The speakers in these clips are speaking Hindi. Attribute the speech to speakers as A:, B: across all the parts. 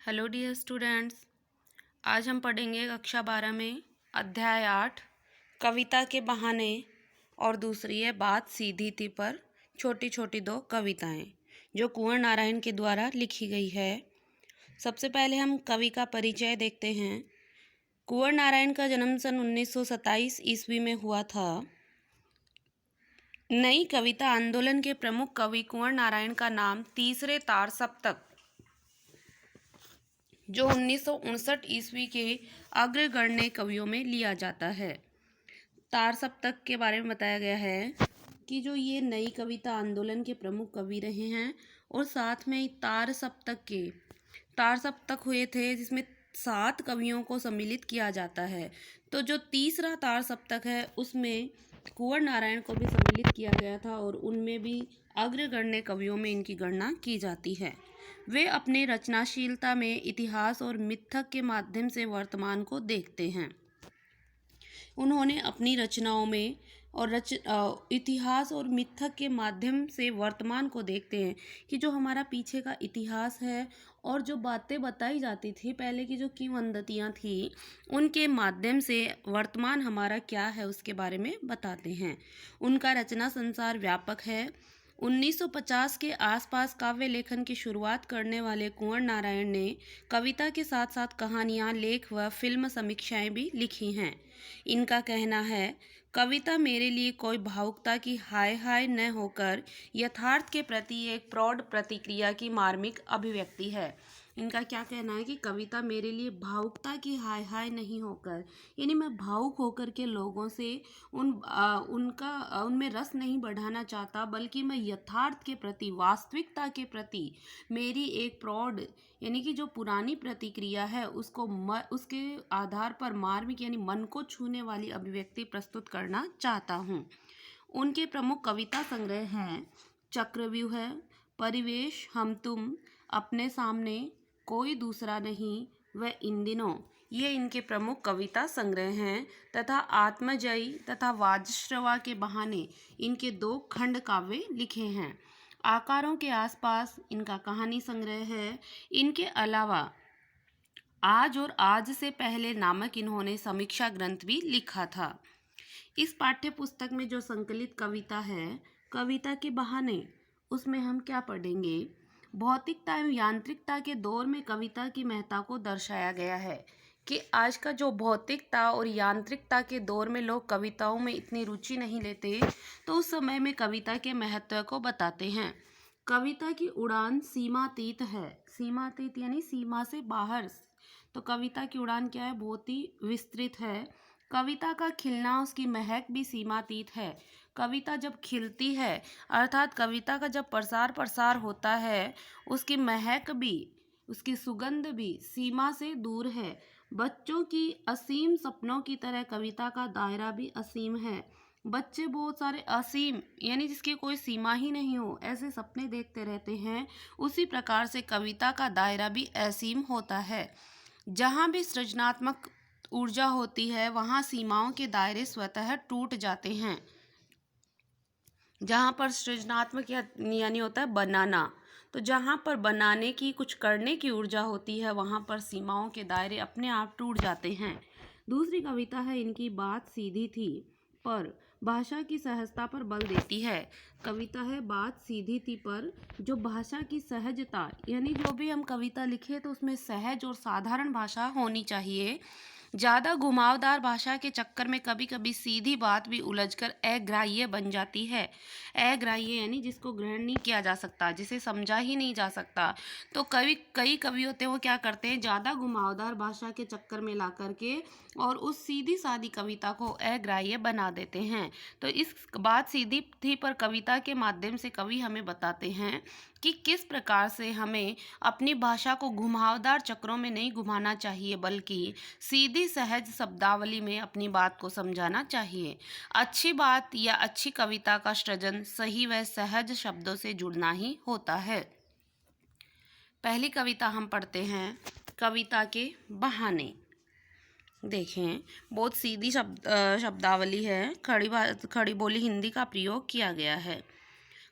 A: Hello dear students. आज हम पढ़ेंगे कक्षा 12 में अध्याय 8 कविता के बहाने और दूसरी है बात सीधी थी पर छोटी छोटी दो कविताएं जो कुंवर नारायण के द्वारा लिखी गई है। सबसे पहले हम कवि का परिचय देखते हैं। कुंवर नारायण का जन्म सन 1927 ईस्वी में हुआ था। नई कविता आंदोलन के प्रमुख कवि कुंवर नारायण का नाम तीसरे तार सप्तक जो 1959 ईस्वी के अग्रगण्य कवियों में लिया जाता है। तार सप्तक के बारे में बताया गया है कि जो ये नई कविता आंदोलन के प्रमुख कवि रहे हैं और साथ में तार सप्तक हुए थे जिसमें 7 कवियों को सम्मिलित किया जाता है। तो जो तीसरा तार सप्तक है उसमें कुंवर नारायण को भी सम्मिलित किया गया था और उनमें भी अग्रगण्य कवियों में इनकी गणना की जाती है। वे अपने रचनाशीलता में इतिहास और मिथक के माध्यम से वर्तमान को देखते हैं। उन्होंने अपनी रचनाओं में इतिहास और मिथक के माध्यम से वर्तमान को देखते हैं कि जो हमारा पीछे का इतिहास है और जो बातें बताई जाती थी पहले की जो किंवदंतियाँ थी उनके माध्यम से वर्तमान हमारा क्या है उसके बारे में बताते हैं। उनका रचना संसार व्यापक है। 1950 के आसपास काव्य लेखन की शुरुआत करने वाले कुंवर नारायण ने कविता के साथ साथ कहानियाँ, लेख व फिल्म समीक्षाएं भी लिखी हैं। इनका कहना है कविता मेरे लिए कोई भावुकता की हाय हाय न होकर यथार्थ के प्रति एक प्रौढ़ प्रतिक्रिया की मार्मिक अभिव्यक्ति है। इनका क्या कहना है कि कविता मेरे लिए भावुकता की हाय हाय नहीं होकर, यानी मैं भावुक होकर के लोगों से उनमें रस नहीं बढ़ाना चाहता, बल्कि मैं यथार्थ के प्रति, वास्तविकता के प्रति मेरी एक प्रौढ़ यानी कि जो पुरानी प्रतिक्रिया है उसको उसके आधार पर मार्मिक यानी मन को छूने वाली अभिव्यक्ति प्रस्तुत करना चाहता हूँ। उनके प्रमुख कविता संग्रह हैं चक्रव्यूह है, परिवेश, हम तुम, अपने सामने, कोई दूसरा नहीं, वह इन दिनों। ये इनके प्रमुख कविता संग्रह हैं तथा आत्मजयी तथा वाजश्रवा के बहाने इनके 2 खंड काव्य लिखे हैं। आकारों के आसपास इनका कहानी संग्रह है। इनके अलावा आज और आज से पहले नामक इन्होंने समीक्षा ग्रंथ भी लिखा था। इस पाठ्य पुस्तक में जो संकलित कविता है कविता के बहाने, उसमें हम क्या पढ़ेंगे? भौतिकता एवं यांत्रिकता के दौर में कविता की महत्ता को दर्शाया गया है कि आज का जो भौतिकता और यांत्रिकता के दौर में लोग कविताओं में इतनी रुचि नहीं लेते, तो उस समय में कविता के महत्व को बताते हैं। कविता की उड़ान सीमातीत है। सीमातीत यानी सीमा से बाहर। तो कविता की उड़ान क्या है? बहुत ही विस्तृत है। कविता का खिलना, उसकी महक भी सीमातीत है। कविता जब खिलती है अर्थात कविता का जब प्रसार होता है, उसकी महक भी, उसकी सुगंध भी सीमा से दूर है। बच्चों की असीम सपनों की तरह कविता का दायरा भी असीम है। बच्चे बहुत सारे असीम यानी जिसकी कोई सीमा ही नहीं हो ऐसे सपने देखते रहते हैं। उसी प्रकार से कविता का दायरा भी असीम होता है। जहाँ भी सृजनात्मक ऊर्जा होती है वहाँ सीमाओं के दायरे स्वतः टूट जाते हैं। जहाँ पर सृजनात्मक यानी होता है बनाना, तो जहाँ पर बनाने की, कुछ करने की ऊर्जा होती है वहाँ पर सीमाओं के दायरे अपने आप टूट जाते हैं। दूसरी कविता है इनकी बात सीधी थी पर भाषा की सहजता पर बल देती है। कविता है बात सीधी थी पर जो भाषा की सहजता, यानी जो भी हम कविता लिखे तो उसमें सहज और साधारण भाषा होनी चाहिए। ज़्यादा घुमावदार भाषा के चक्कर में कभी कभी सीधी बात भी उलझकर अग्राह्य बन जाती है। अग्राह्य यानी जिसको ग्रहण नहीं किया जा सकता, जिसे समझा ही नहीं जा सकता। तो कई कवि होते हैं वो क्या करते हैं, ज़्यादा घुमावदार भाषा के चक्कर में ला करके और उस सीधी सादी कविता को अग्राह्य बना देते हैं। तो इस बात सीधी थी पर कविता के माध्यम से कवि हमें बताते हैं कि किस प्रकार से हमें अपनी भाषा को घुमावदार चक्रों में नहीं घुमाना चाहिए, बल्कि सीधी सहज शब्दावली में अपनी बात को समझाना चाहिए। अच्छी बात या अच्छी कविता का सृजन सही व सहज शब्दों से जुड़ना ही होता है। पहली कविता हम पढ़ते हैं कविता के बहाने। देखें, बहुत सीधी शब्दावली है, खड़ी बोली हिंदी का प्रयोग किया गया है।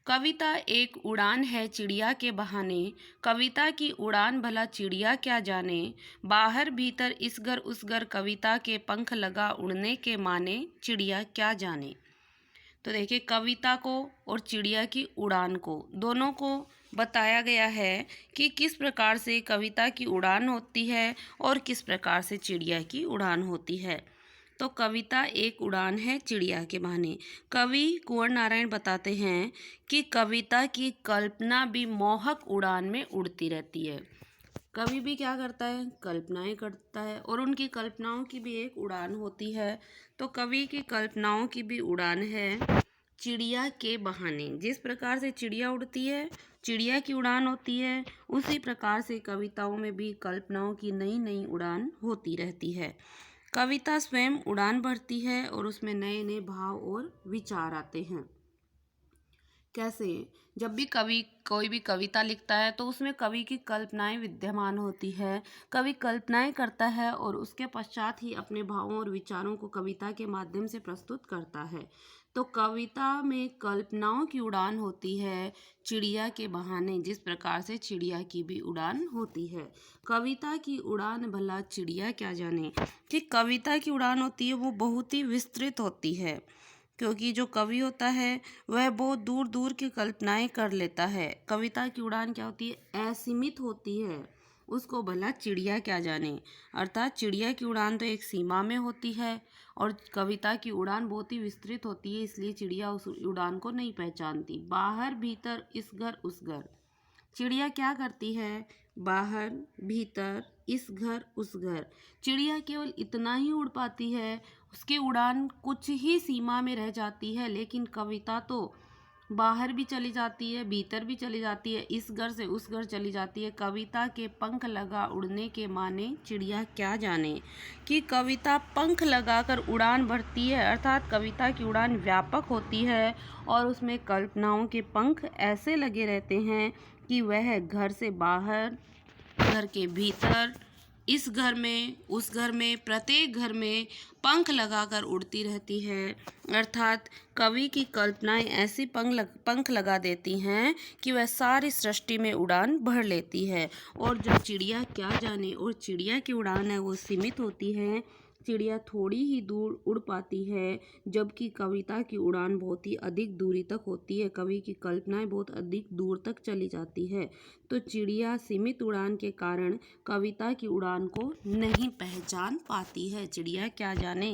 A: कविता एक उड़ान है चिड़िया के बहाने, कविता की उड़ान भला चिड़िया क्या जाने, बाहर भीतर इस घर उस घर कविता के पंख लगा उड़ने के माने, चिड़िया क्या जाने। तो देखिए कविता को और चिड़िया की उड़ान को दोनों को बताया गया है कि किस प्रकार से कविता की उड़ान होती है और किस प्रकार से चिड़िया की उड़ान होती है। तो कविता एक उड़ान है चिड़िया के बहाने। कवि कुंवर नारायण बताते हैं कि कविता की कल्पना भी मोहक उड़ान में उड़ती रहती है। कवि भी क्या करता है, कल्पनाएं करता है और उनकी कल्पनाओं की भी एक उड़ान होती है। तो कवि की कल्पनाओं की भी उड़ान है चिड़िया के बहाने। जिस प्रकार से चिड़िया उड़ती है, चिड़िया की उड़ान होती है, उसी प्रकार से कविताओं में भी कल्पनाओं की नई नई उड़ान होती रहती है। कविता स्वयं उड़ान भरती है और उसमें नए नए भाव और विचार आते हैं। कैसे, जब भी कवि कोई भी कविता लिखता है तो उसमें कवि की कल्पनाएं विद्यमान होती है। कवि कल्पनाएं करता है और उसके पश्चात ही अपने भावों और विचारों को कविता के माध्यम से प्रस्तुत करता है। तो कविता में कल्पनाओं की उड़ान होती है चिड़िया के बहाने, जिस प्रकार से चिड़िया की भी उड़ान होती है। कविता की उड़ान भला चिड़िया क्या जाने, कि कविता की उड़ान होती है वो बहुत ही विस्तृत होती है, क्योंकि जो कवि होता है वह बहुत दूर दूर की कल्पनाएं कर लेता है। कविता की उड़ान क्या होती है, असीमित होती है, उसको भला चिड़िया क्या जाने। अर्थात चिड़िया की उड़ान तो एक सीमा में होती है और कविता की उड़ान बहुत ही विस्तृत होती है, इसलिए चिड़िया उस उड़ान को नहीं पहचानती। बाहर भीतर इस घर उस घर, चिड़िया क्या करती है, बाहर भीतर इस घर उस घर। चिड़िया केवल इतना ही उड़ पाती है, उसकी उड़ान कुछ ही सीमा में रह जाती है। लेकिन कविता तो बाहर भी चली जाती है, भीतर भी चली जाती है, इस घर से उस घर चली जाती है। कविता के पंख लगा उड़ने के माने, चिड़िया क्या जाने, कि कविता पंख लगाकर उड़ान भरती है। अर्थात कविता की उड़ान व्यापक होती है और उसमें कल्पनाओं के पंख ऐसे लगे रहते हैं कि वह घर से बाहर, घर के भीतर, इस घर में उस घर में, प्रत्येक घर में पंख लगाकर उड़ती रहती है। अर्थात कवि की कल्पनाएं ऐसी पंख लगा देती हैं कि वह सारी सृष्टि में उड़ान भर लेती है। और जो चिड़िया क्या जाने, और चिड़िया की उड़ान है वो सीमित होती है, चिड़िया थोड़ी ही दूर उड़ पाती है, जबकि कविता की उड़ान बहुत ही अधिक दूरी तक होती है। कवि की कल्पनाएं बहुत अधिक दूर तक चली जाती है। तो चिड़िया सीमित उड़ान के कारण कविता की उड़ान को नहीं पहचान पाती है। चिड़िया क्या जाने,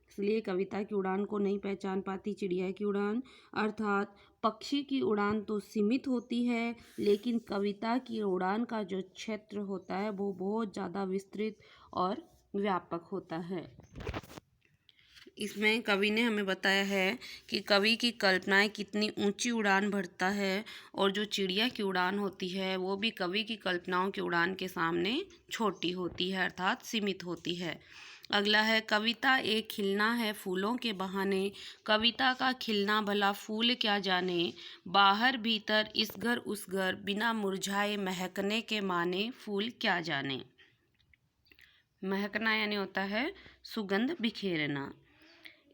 A: इसलिए कविता की उड़ान को नहीं पहचान पाती चिड़िया की उड़ान। अर्थात पक्षी की उड़ान तो सीमित होती है, लेकिन कविता की उड़ान का जो क्षेत्र होता है वो बहुत ज़्यादा विस्तृत और व्यापक होता है। इसमें कवि ने हमें बताया है कि कवि की कल्पनाएं कितनी ऊंची उड़ान भरता है, और जो चिड़िया की उड़ान होती है वो भी कवि की कल्पनाओं की उड़ान के सामने छोटी होती है, अर्थात सीमित होती है। अगला है, कविता एक खिलना है फूलों के बहाने, कविता का खिलना भला फूल क्या जाने, बाहर भीतर इस घर उस घर, बिना मुरझाए महकने के माने, फूल क्या जाने। महकना यानी होता है सुगंध बिखेरना।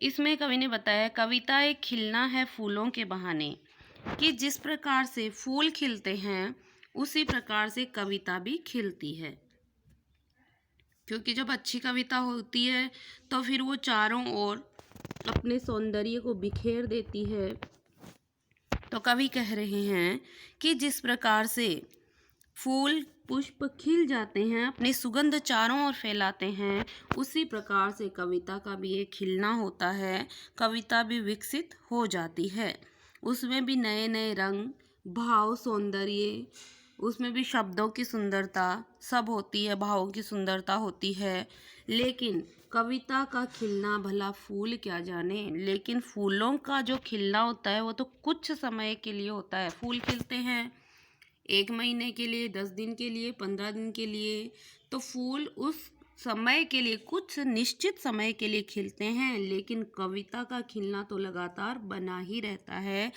A: इसमें कवि ने बताया कविता एक खिलना है फूलों के बहाने, कि जिस प्रकार से फूल खिलते हैं उसी प्रकार से कविता भी खिलती है। क्योंकि जब अच्छी कविता होती है तो फिर वो चारों ओर अपने सौंदर्य को बिखेर देती है। तो कवि कह रहे हैं कि जिस प्रकार से फूल पुष्प खिल जाते हैं, अपनी सुगंध चारों ओर फैलाते हैं, उसी प्रकार से कविता का भी एक खिलना होता है। कविता भी विकसित हो जाती है, उसमें भी नए नए रंग, भाव, सौंदर्य, उसमें भी शब्दों की सुंदरता सब होती है, भावों की सुंदरता होती है। लेकिन कविता का खिलना भला फूल क्या जाने, लेकिन फूलों का जो खिलना होता है वो तो कुछ समय के लिए होता है। फूल खिलते हैं 1 महीने के लिए, 10 दिन के लिए, 15 दिन के लिए। तो फूल उस समय के लिए, कुछ निश्चित समय के लिए खिलते हैं, लेकिन कविता का खिलना तो लगातार बना ही रहता है।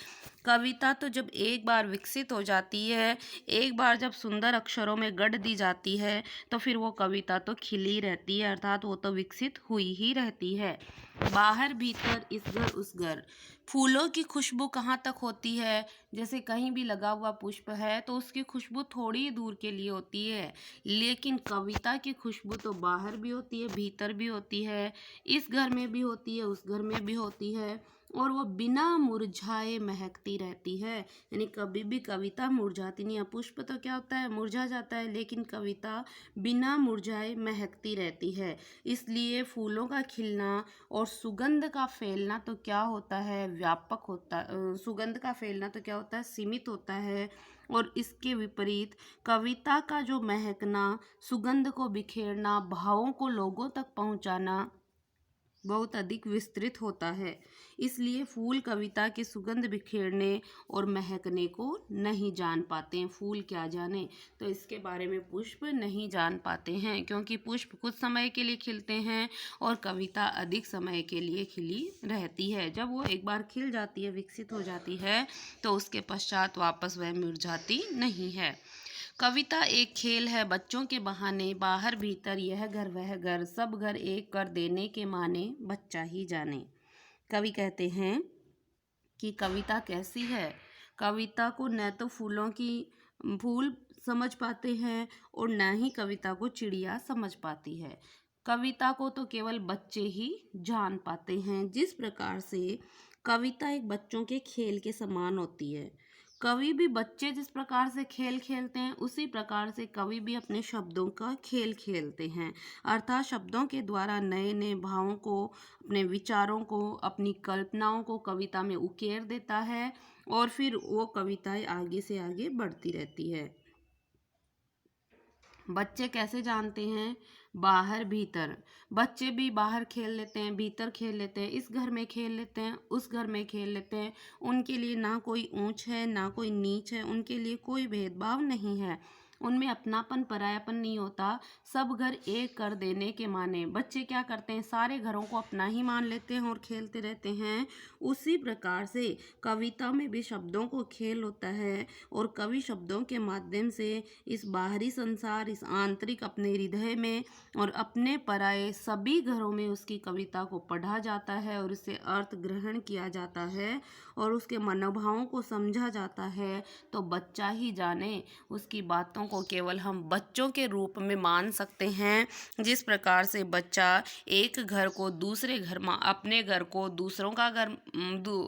A: कविता तो जब एक बार विकसित हो जाती है, एक बार जब सुंदर अक्षरों में गढ़ दी जाती है, तो फिर वो कविता तो खिली रहती है, अर्थात वो तो विकसित हुई ही रहती है। बाहर भीतर इस घर उस घर। फूलों की खुशबू कहाँ तक होती है? जैसे कहीं भी लगा हुआ पुष्प है तो उसकी खुशबू थोड़ी ही दूर के लिए होती है, लेकिन कविता की खुशबू तो बाहर भी होती है, भीतर भी होती है, इस घर में भी होती है, उस घर में भी होती है, और वो बिना मुरझाए महकती रहती है। यानी कभी भी कविता मुरझाती नहीं है। पुष्प तो क्या होता है, मुरझा जाता है, लेकिन कविता बिना मुरझाए महकती रहती है। इसलिए फूलों का खिलना और सुगंध का फैलना तो क्या होता है, व्यापक होता। सुगंध का फैलना तो क्या होता है, सीमित होता है, और इसके विपरीत कविता का जो महकना, सुगंध को बिखेरना, भावों को लोगों तक पहुंचाना बहुत अधिक विस्तृत होता है। इसलिए फूल कविता की सुगंध बिखेरने और महकने को नहीं जान पाते हैं। फूल क्या जाने, तो इसके बारे में पुष्प नहीं जान पाते हैं, क्योंकि पुष्प कुछ समय के लिए खिलते हैं और कविता अधिक समय के लिए खिली रहती है। जब वो एक बार खिल जाती है, विकसित हो जाती है, तो उसके पश्चात वापस वह मुरझाती नहीं है। कविता एक खेल है, बच्चों के बहाने, बाहर भीतर यह घर वह घर, सब घर एक कर देने के माने, बच्चा ही जाने। कवि कहते हैं कि कविता कैसी है। कविता को न तो फूल समझ पाते हैं और न ही कविता को चिड़िया समझ पाती है। कविता को तो केवल बच्चे ही जान पाते हैं। जिस प्रकार से कविता एक बच्चों के खेल के समान होती है, कवि भी बच्चे जिस प्रकार से खेल खेलते हैं, उसी प्रकार से कवि भी अपने शब्दों का खेल खेलते हैं। अर्थात शब्दों के द्वारा नए नए भावों को, अपने विचारों को, अपनी कल्पनाओं को कविता में उकेर देता है, और फिर वो कविताएं आगे से आगे बढ़ती रहती है। बच्चे कैसे जानते हैं? बाहर भीतर। बच्चे भी बाहर खेल लेते हैं, भीतर खेल लेते हैं, इस घर में खेल लेते हैं, उस घर में खेल लेते हैं। उनके लिए ना कोई ऊंच है, ना कोई नीच है, उनके लिए कोई भेदभाव नहीं है। उनमें अपनापन परायापन नहीं होता। सब घर एक कर देने के माने बच्चे क्या करते हैं, सारे घरों को अपना ही मान लेते हैं और खेलते रहते हैं। उसी प्रकार से कविता में भी शब्दों को खेल होता है, और कवि शब्दों के माध्यम से इस बाहरी संसार, इस आंतरिक अपने हृदय में और अपने पराये सभी घरों में उसकी कविता को पढ़ा जाता है, और उससे अर्थ ग्रहण किया जाता है, और उसके मनोभावों को समझा जाता है। तो बच्चा ही जाने, उसकी बातों को केवल हम बच्चों के रूप में मान सकते हैं। जिस प्रकार से बच्चा एक घर को दूसरे घर अपने घर को दूसरों का घर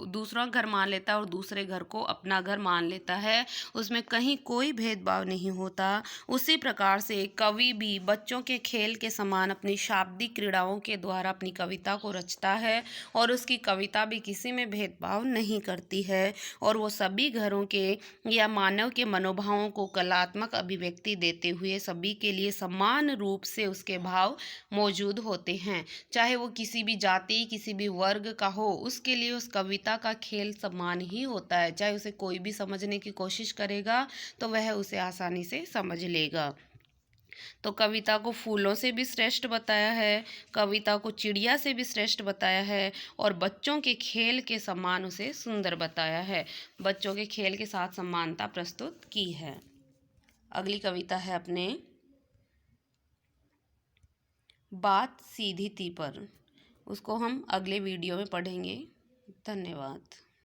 A: दूसरा घर मान लेता है और दूसरे घर को अपना घर मान लेता है, उसमें कहीं कोई भेदभाव नहीं होता। उसी प्रकार से कवि भी बच्चों के खेल के समान अपनी शाब्दिक क्रीड़ाओं के द्वारा अपनी कविता को रचता है, और उसकी कविता भी किसी में भेदभाव नहीं करती है, और वो सभी घरों के या मानव के मनोभावों को कलात्मक अभिव्यक्ति देते हुए सभी के लिए समान रूप से उसके भाव मौजूद होते हैं। चाहे वो किसी भी जाति, किसी भी वर्ग का हो, उसके लिए उस कविता का खेल समान ही होता है। चाहे उसे कोई भी समझने की कोशिश करेगा तो वह उसे आसानी से समझ लेगा। तो कविता को फूलों से भी श्रेष्ठ बताया है, कविता को चिड़िया से भी श्रेष्ठ बताया है, और बच्चों के खेल के समान उसे सुंदर बताया है। बच्चों के खेल के साथ समानता प्रस्तुत की है। अगली कविता है अपने बात सीधी थी पर। उसको हम अगले वीडियो में पढ़ेंगे। धन्यवाद।